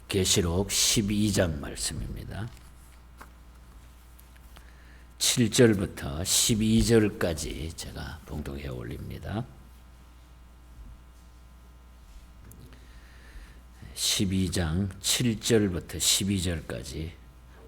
계시록 12장 말씀입니다. 7절부터 12절까지 제가 봉독해 올립니다. 12장 7절부터 12절까지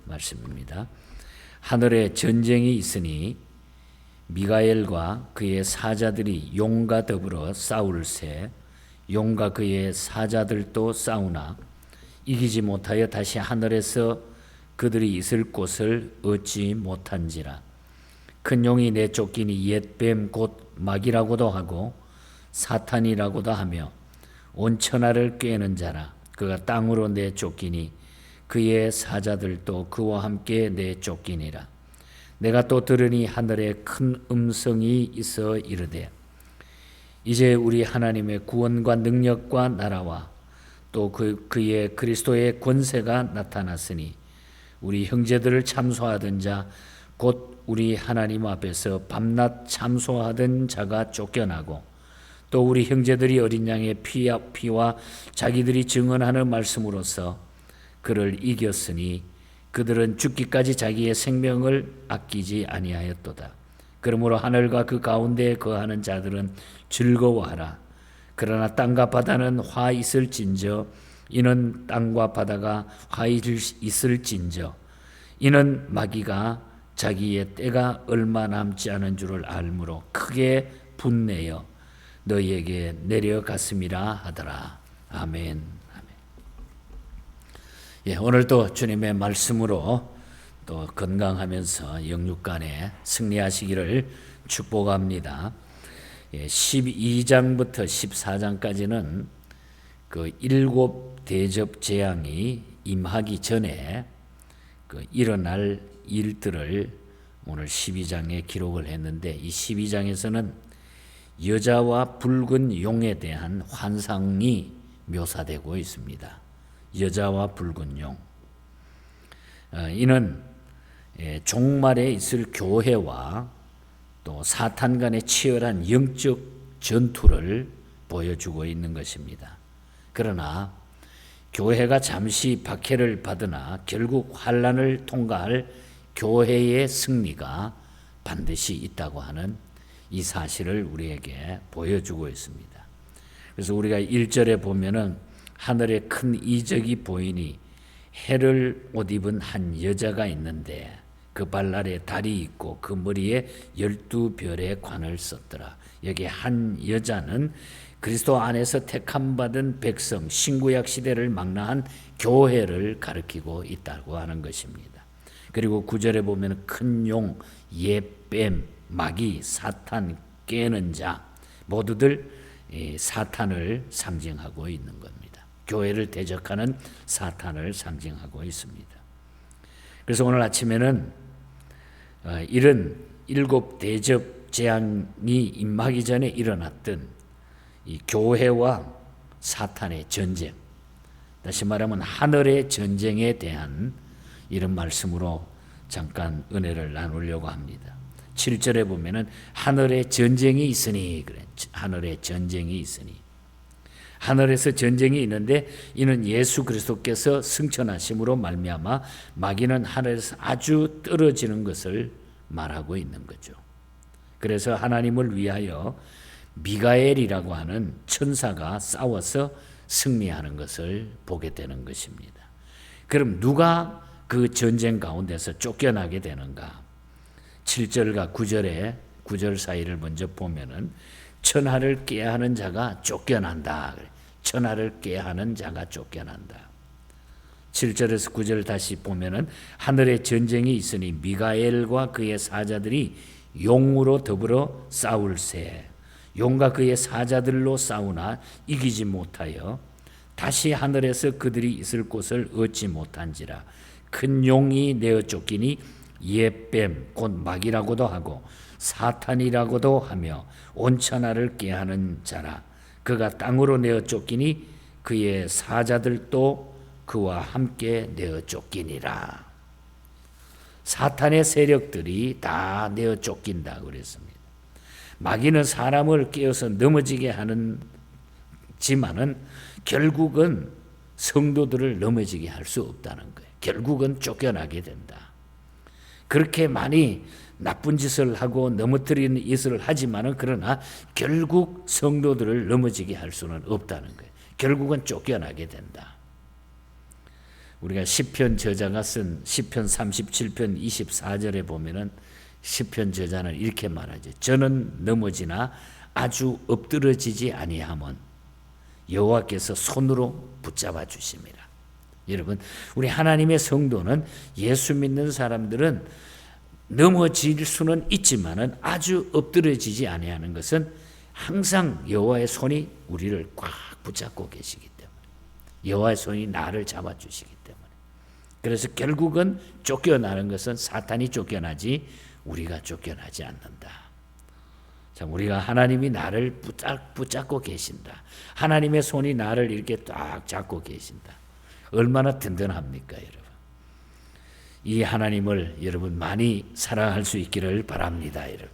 말씀입니다. 하늘에 전쟁이 있으니 미가엘과 그의 사자들이 용과 더불어 싸울새 용과 그의 사자들도 싸우나 이기지 못하여 다시 하늘에서 그들이 있을 곳을 얻지 못한지라. 큰 용이 내쫓기니 옛뱀 곧 마귀라고도 하고 사탄이라고도 하며 온 천하를 꿰는 자라. 그가 땅으로 내쫓기니 그의 사자들도 그와 함께 내쫓기니라. 내가 또 들으니 하늘에 큰 음성이 있어 이르되 이제 우리 하나님의 구원과 능력과 나라와 또 그의 그리스도의 권세가 나타났으니 우리 형제들을 참소하던 자 곧 우리 하나님 앞에서 밤낮 참소하던 자가 쫓겨나고 또 우리 형제들이 어린 양의 피와 자기들이 증언하는 말씀으로써 그를 이겼으니 그들은 죽기까지 자기의 생명을 아끼지 아니하였도다. 그러므로 하늘과 그 가운데에 거하는 자들은 즐거워하라. 그러나 땅과 바다는 화 있을진저 이는 땅과 바다가 화 있을진저 이는 마귀가 자기의 때가 얼마 남지 않은 줄을 알므로 크게 분내어 너희에게 내려갔음이라 하더라. 아멘. 예, 오늘도 주님의 말씀으로 또 건강하면서 영육간에 승리하시기를 축복합니다. 12장부터 14장까지는 그 일곱 대접 재앙이 임하기 전에 그 일어날 일들을 오늘 12장에 기록을 했는데 이 12장에서는 여자와 붉은 용에 대한 환상이 묘사되고 있습니다. 여자와 붉은 용. 이는 종말에 있을 교회와 또 사탄 간의 치열한 영적 전투를 보여주고 있는 것입니다. 그러나 교회가 잠시 박해를 받으나 결국 환난을 통과할 교회의 승리가 반드시 있다고 하는 이 사실을 우리에게 보여주고 있습니다. 그래서 우리가 1절에 보면은 하늘에 큰 이적이 보이니 해를 옷 입은 한 여자가 있는데 그 발날에 달이 있고 그 머리에 12별의 관을 썼더라. 여기 한 여자는 그리스도 안에서 택함받은 백성, 신구약 시대를 망라한 교회를 가리키고 있다고 하는 것입니다. 그리고 9절에 보면 큰 용, 옛뱀, 마귀, 사탄, 깨는 자 모두들 사탄을 상징하고 있는 겁니다. 교회를 대적하는 사탄을 상징하고 있습니다. 그래서 오늘 아침에는 이런 일곱 대접 재앙이 임하기 전에 일어났던 이 교회와 사탄의 전쟁, 다시 말하면 하늘의 전쟁에 대한 이런 말씀으로 잠깐 은혜를 나누려고 합니다. 7절에 보면은 하늘에 전쟁이 있으니 그래. 하늘에 전쟁이 있으니 하늘에서 전쟁이 있는데 이는 예수 그리스도께서 승천하심으로 말미암아 마귀는 하늘에서 아주 떨어지는 것을 말하고 있는 거죠. 그래서 하나님을 위하여 미가엘이라고 하는 천사가 싸워서 승리하는 것을 보게 되는 것입니다. 그럼 누가 그 전쟁 가운데서 쫓겨나게 되는가? 7절과 9절 사이를 먼저 보면은 천하를 꾀하는 자가 쫓겨난다. 천하를 꾀하는 자가 쫓겨난다. 7절에서 9절 다시 보면은 하늘에 전쟁이 있으니 미가엘과 그의 사자들이 용으로 더불어 싸울새 용과 그의 사자들로 싸우나 이기지 못하여 다시 하늘에서 그들이 있을 곳을 얻지 못한지라. 큰 용이 내어 쫓기니 옛뱀 곧 마귀라고도 하고 사탄이라고도 하며 온 천하를 꾀하는 자라. 그가 땅으로 내어 쫓기니 그의 사자들도 그와 함께 내어 쫓기니라. 사탄의 세력들이 다 내어 쫓긴다 그랬습니다. 마귀는 사람을 깨어서 넘어지게 하지만은 결국은 성도들을 넘어지게 할 수 없다는 거예요. 결국은 쫓겨나게 된다. 그렇게 많이 나쁜 짓을 하고 넘어뜨리는 짓을 하지만은 그러나 결국 성도들을 넘어지게 할 수는 없다는 거예요. 결국은 쫓겨나게 된다. 우리가 시편 저자가 쓴 시편 37편 24절에 보면은 시편 저자는 이렇게 말하죠. 저는 넘어지나 아주 엎드러지지 아니함은 여호와께서 손으로 붙잡아 주심이라. 여러분, 우리 하나님의 성도는, 예수 믿는 사람들은 넘어질 수는 있지만은 아주 엎드러지지 아니하는 것은 항상 여호와의 손이 우리를 꽉 붙잡고 계시기 때문에, 여호와의 손이 나를 잡아 주시기 때문에. 그래서 결국은 쫓겨나는 것은 사탄이 쫓겨나지 우리가 쫓겨나지 않는다. 자, 우리가 하나님이 나를 붙잡고 계신다. 하나님의 손이 나를 이렇게 딱 잡고 계신다. 얼마나 든든합니까, 여러분? 이 하나님을 여러분 많이 사랑할 수 있기를 바랍니다, 여러분.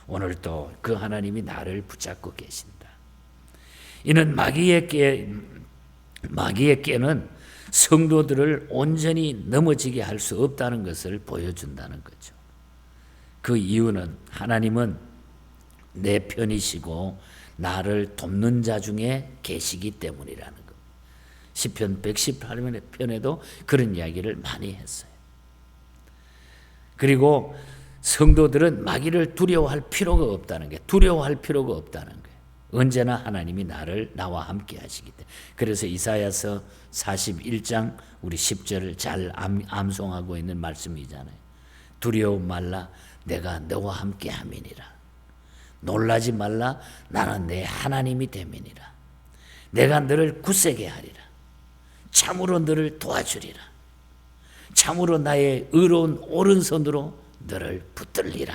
오늘 또 그 하나님이 나를 붙잡고 계신다. 이는 마귀의 깨는 성도들을 온전히 넘어지게 할 수 없다는 것을 보여준다는 거죠. 그 이유는 하나님은 내 편이시고 나를 돕는 자 중에 계시기 때문이라는 것. 시편 118편에도 그런 이야기를 많이 했어요. 그리고 성도들은 마귀를 두려워할 필요가 없다는 게, 두려워할 필요가 없다는 거예요. 언제나 하나님이 나와 함께 하시기 때문에. 그래서 이사야서 41장 우리 10절을 잘 암송하고 있는 말씀이잖아요. 두려워 말라, 내가 너와 함께 함이니라. 놀라지 말라, 나는 내 하나님이 됨이니라. 내가 너를 굳세게 하리라. 참으로 너를 도와주리라. 참으로 나의 의로운 오른손으로 너를 붙들리라.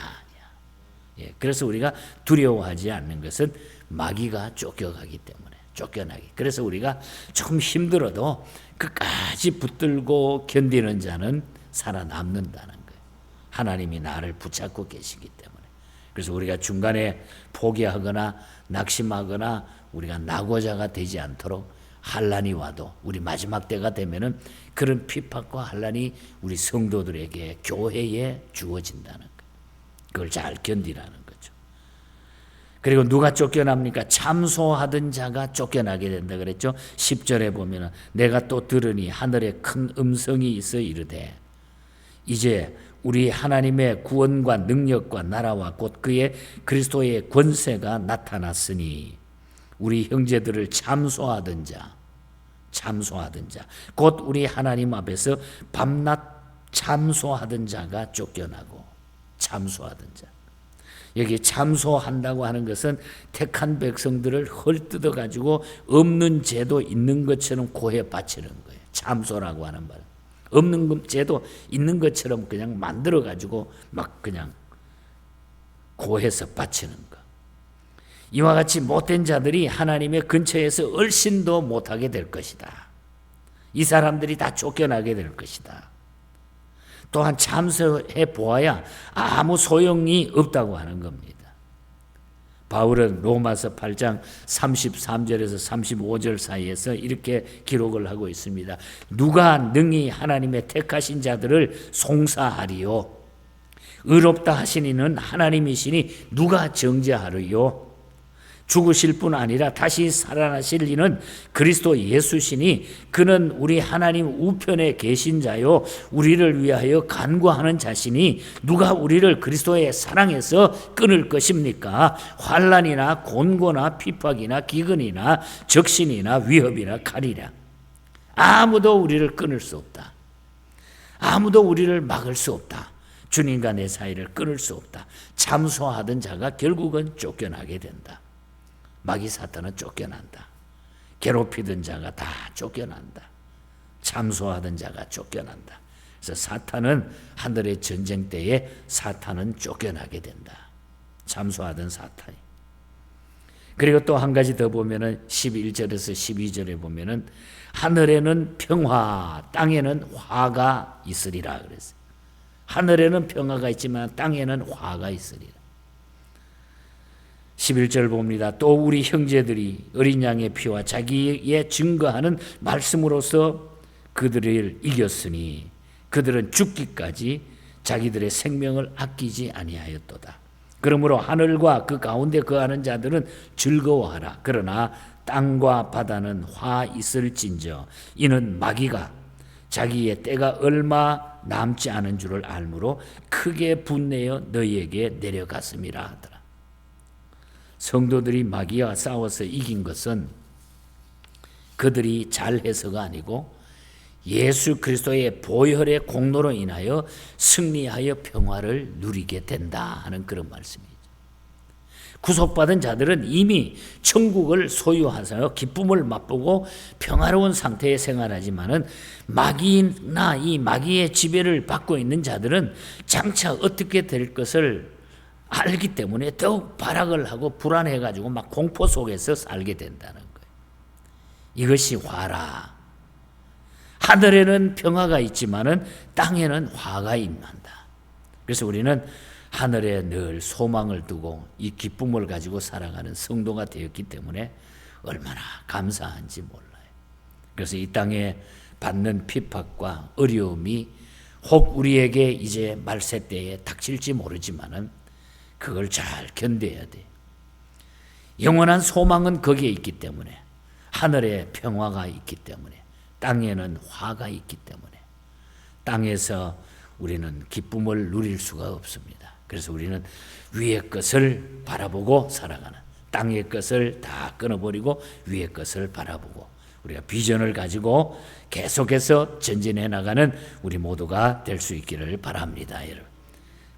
예, 그래서 우리가 두려워하지 않는 것은 마귀가 쫓겨가기 때문에, 쫓겨나기. 그래서 우리가 조금 힘들어도 끝까지 붙들고 견디는 자는 살아남는다는 거예요. 하나님이 나를 붙잡고 계시기 때문에. 그래서 우리가 중간에 포기하거나 낙심하거나 우리가 낙오자가 되지 않도록, 환난이 와도 우리 마지막 때가 되면은 그런 핍박과 환난이 우리 성도들에게, 교회에 주어진다는 거예요. 그걸 잘 견디라는 거죠. 그리고 누가 쫓겨납니까? 참소하던 자가 쫓겨나게 된다 그랬죠. 10절에 보면은 내가 또 들으니 하늘에 큰 음성이 있어 이르되 이제 우리 하나님의 구원과 능력과 나라와 곧 그의 그리스도의 권세가 나타났으니 우리 형제들을 참소하던 자, 곧 우리 하나님 앞에서 밤낮 참소하던 자가 쫓겨나고, 참소하던 자. 여기 참소한다고 하는 것은 택한 백성들을 헐뜯어 가지고 없는 죄도 있는 것처럼 고해 바치는 거예요. 참소라고 하는 말. 없는 죄도 있는 것처럼 그냥 만들어 가지고 막 그냥 고해서 바치는 거. 이와 같이 못된 자들이 하나님의 근처에서 얼씬도 못하게 될 것이다. 이 사람들이 다 쫓겨나게 될 것이다. 또한 참소해 보아야 아무 소용이 없다고 하는 겁니다. 바울은 로마서 8장 33절에서 35절 사이에서 이렇게 기록을 하고 있습니다. 누가 능히 하나님의 택하신 자들을 송사하리요? 의롭다 하시니는 하나님이시니 누가 정죄하리요? 죽으실 뿐 아니라 다시 살아나실 이는 그리스도 예수시니 그는 우리 하나님 우편에 계신 자요 우리를 위하여 간구하는 자시니 누가 우리를 그리스도의 사랑에서 끊을 것입니까? 환난이나 곤고나 핍박이나 기근이나 적신이나 위협이나 칼이라. 아무도 우리를 끊을 수 없다. 아무도 우리를 막을 수 없다. 주님과 내 사이를 끊을 수 없다. 참소하던 자가 결국은 쫓겨나게 된다. 마귀 사탄은 쫓겨난다. 괴롭히던 자가 다 쫓겨난다. 참소하던 자가 쫓겨난다. 그래서 사탄은 하늘의 전쟁 때에 사탄은 쫓겨나게 된다. 참소하던 사탄이. 그리고 또 한 가지 더 보면은 11절에서 12절에 보면은 하늘에는 평화, 땅에는 화가 있으리라 그랬어요. 하늘에는 평화가 있지만 땅에는 화가 있으리라. 11절 봅니다. 또 우리 형제들이 어린 양의 피와 자기의 증거하는 말씀으로서 그들을 이겼으니 그들은 죽기까지 자기들의 생명을 아끼지 아니하였도다. 그러므로 하늘과 그 가운데 거하는 자들은 즐거워하라. 그러나 땅과 바다는 화 있을진저 이는 마귀가 자기의 때가 얼마 남지 않은 줄을 알므로 크게 분내어 너희에게 내려갔음이라 하더라. 성도들이 마귀와 싸워서 이긴 것은 그들이 잘해서가 아니고 예수 그리스도의 보혈의 공로로 인하여 승리하여 평화를 누리게 된다 하는 그런 말씀이죠. 구속받은 자들은 이미 천국을 소유하여 기쁨을 맛보고 평화로운 상태에 생활하지만은 마귀나 이 마귀의 지배를 받고 있는 자들은 장차 어떻게 될 것을 알기 때문에 더욱 발악을 하고 불안해가지고 막 공포 속에서 살게 된다는 거예요. 이것이 화라. 하늘에는 평화가 있지만은 땅에는 화가 임한다. 그래서 우리는 하늘에 늘 소망을 두고 이 기쁨을 가지고 살아가는 성도가 되었기 때문에 얼마나 감사한지 몰라요. 그래서 이 땅에 받는 핍박과 어려움이 혹 우리에게 이제 말세 때에 닥칠지 모르지만은 그걸 잘 견뎌야 돼. 영원한 소망은 거기에 있기 때문에, 하늘에 평화가 있기 때문에, 땅에는 화가 있기 때문에 땅에서 우리는 기쁨을 누릴 수가 없습니다. 그래서 우리는 위의 것을 바라보고 살아가는, 땅의 것을 다 끊어버리고 위의 것을 바라보고 우리가 비전을 가지고 계속해서 전진해 나가는 우리 모두가 될 수 있기를 바랍니다. 여러분,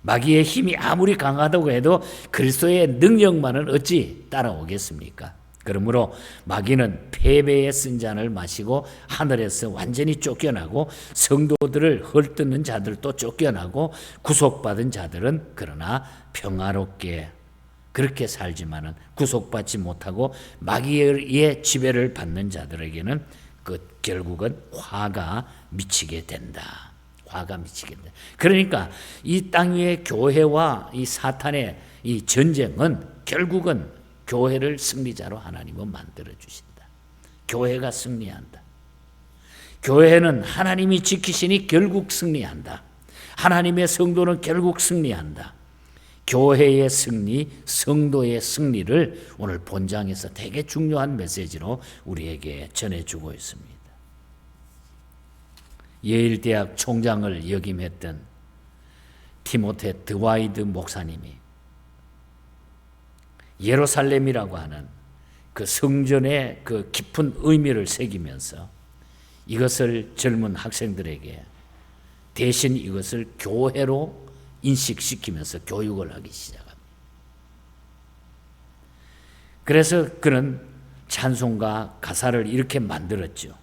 마귀의 힘이 아무리 강하다고 해도 그리스도의 능력만은 어찌 따라오겠습니까? 그러므로 마귀는 패배의 쓴 잔을 마시고 하늘에서 완전히 쫓겨나고 성도들을 헐뜯는 자들도 쫓겨나고 구속받은 자들은 그러나 평화롭게 그렇게 살지만은 구속받지 못하고 마귀의 지배를 받는 자들에게는 그 결국은 화가 미치게 된다. 화가 미치게 된다. 그러니까 이 땅 위의 교회와 이 사탄의 이 전쟁은 결국은 교회를 승리자로 하나님은 만들어 주신다. 교회가 승리한다. 교회는 하나님이 지키시니 결국 승리한다. 하나님의 성도는 결국 승리한다. 교회의 승리, 성도의 승리를 오늘 본장에서 되게 중요한 메시지로 우리에게 전해주고 있습니다. 예일대학 총장을 역임했던 티모테 드와이드 목사님이 예루살렘이라고 하는 그 성전의 그 깊은 의미를 새기면서 이것을 젊은 학생들에게 대신 이것을 교회로 인식시키면서 교육을 하기 시작합니다. 그래서 그는 찬송가 가사를 이렇게 만들었죠.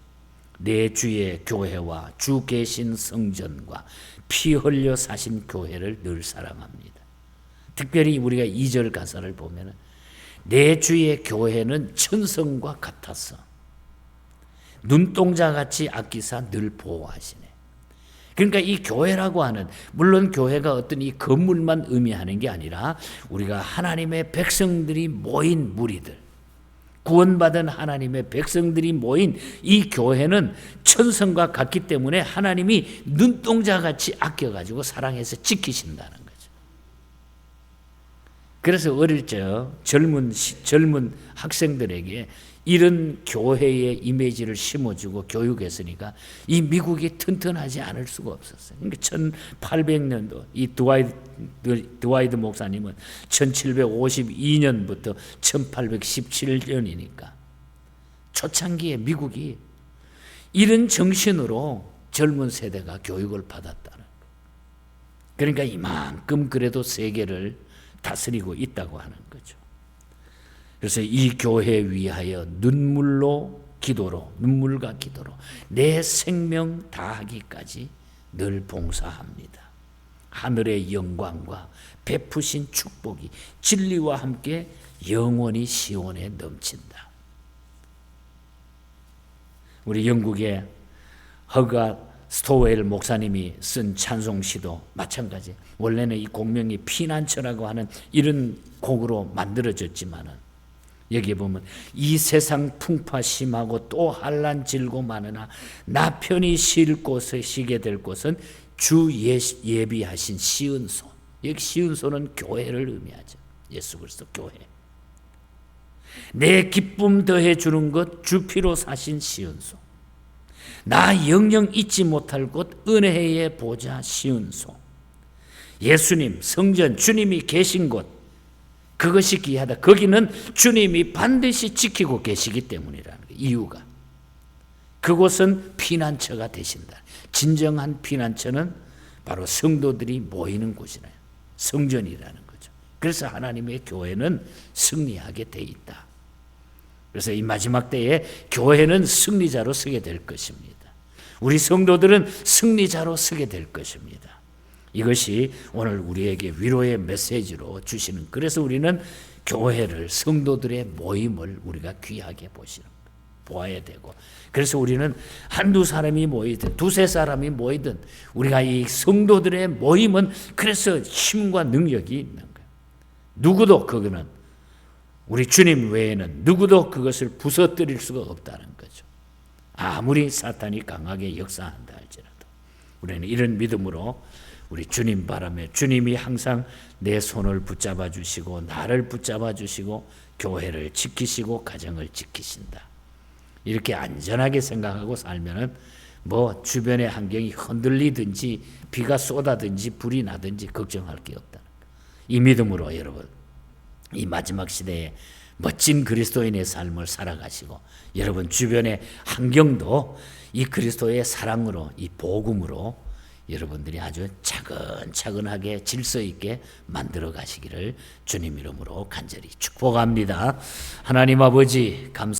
내 주의 교회와 주 계신 성전과 피 흘려 사신 교회를 늘 사랑합니다. 특별히 우리가 2절 가사를 보면 내 주의 교회는 천성과 같았어. 눈동자같이 아끼사 늘 보호하시네. 그러니까 이 교회라고 하는, 물론 교회가 어떤 이 건물만 의미하는 게 아니라 우리가 하나님의 백성들이 모인 무리들, 구원받은 하나님의 백성들이 모인 이 교회는 천성과 같기 때문에 하나님이 눈동자같이 아껴가지고 사랑해서 지키신다는 거죠. 그래서 어릴 적 젊은 학생들에게 이런 교회의 이미지를 심어주고 교육했으니까 이 미국이 튼튼하지 않을 수가 없었어요. 그러니까 1800년도 이 드와이드 목사님은 1752년부터 1817년이니까 초창기에 미국이 이런 정신으로 젊은 세대가 교육을 받았다는 거예요. 그러니까 이만큼 그래도 세계를 다스리고 있다고 하는 거죠. 그래서 이 교회 위하여 눈물과 기도로 내 생명 다하기까지 늘 봉사합니다. 하늘의 영광과 베푸신 축복이 진리와 함께 영원히 시온에 넘친다. 우리 영국의 허가 스토웰 목사님이 쓴 찬송시도 마찬가지. 원래는 이 곡명이 피난처라고 하는 이런 곡으로 만들어졌지만은 여기에 보면 이 세상 풍파 심하고 또 환난 질고 많으나 나 편히 쉴 곳에 쉬게 될 곳은 주 예비하신 시은소. 여기 시은소는 교회를 의미하죠. 예수 그리스도 교회. 내 기쁨 더해 주는 것 주 피로 사신 시은소. 나 영영 잊지 못할 곳 은혜의 보좌 시은소. 예수님 성전 주님이 계신 곳 그것이 귀하다. 거기는 주님이 반드시 지키고 계시기 때문이라는 거예요. 이유가. 그곳은 피난처가 되신다. 진정한 피난처는 바로 성도들이 모이는 곳이라요. 성전이라는 거죠. 그래서 하나님의 교회는 승리하게 돼 있다. 그래서 이 마지막 때에 교회는 승리자로 서게 될 것입니다. 우리 성도들은 승리자로 서게 될 것입니다. 이것이 오늘 우리에게 위로의 메시지로 주시는, 그래서 우리는 교회를, 성도들의 모임을 우리가 귀하게 보아야 되고, 그래서 우리는 한두 사람이 모이든 두세 사람이 모이든 우리가 이 성도들의 모임은 그래서 힘과 능력이 있는 거예요. 누구도 그거는 우리 주님 외에는 누구도 그것을 부서뜨릴 수가 없다는 거죠. 아무리 사탄이 강하게 역사한다 할지라도 우리는 이런 믿음으로 우리 주님 바라며, 주님이 항상 내 손을 붙잡아 주시고 나를 붙잡아 주시고 교회를 지키시고 가정을 지키신다. 이렇게 안전하게 생각하고 살면은 뭐 주변의 환경이 흔들리든지 비가 쏟아든지 불이 나든지 걱정할 게 없다. 이 믿음으로 여러분 이 마지막 시대에 멋진 그리스도인의 삶을 살아가시고 여러분 주변의 환경도 이 그리스도의 사랑으로, 이 복음으로 여러분들이 아주 차근차근하게 질서 있게 만들어 가시기를 주님 이름으로 간절히 축복합니다. 하나님 아버지 감사합니다.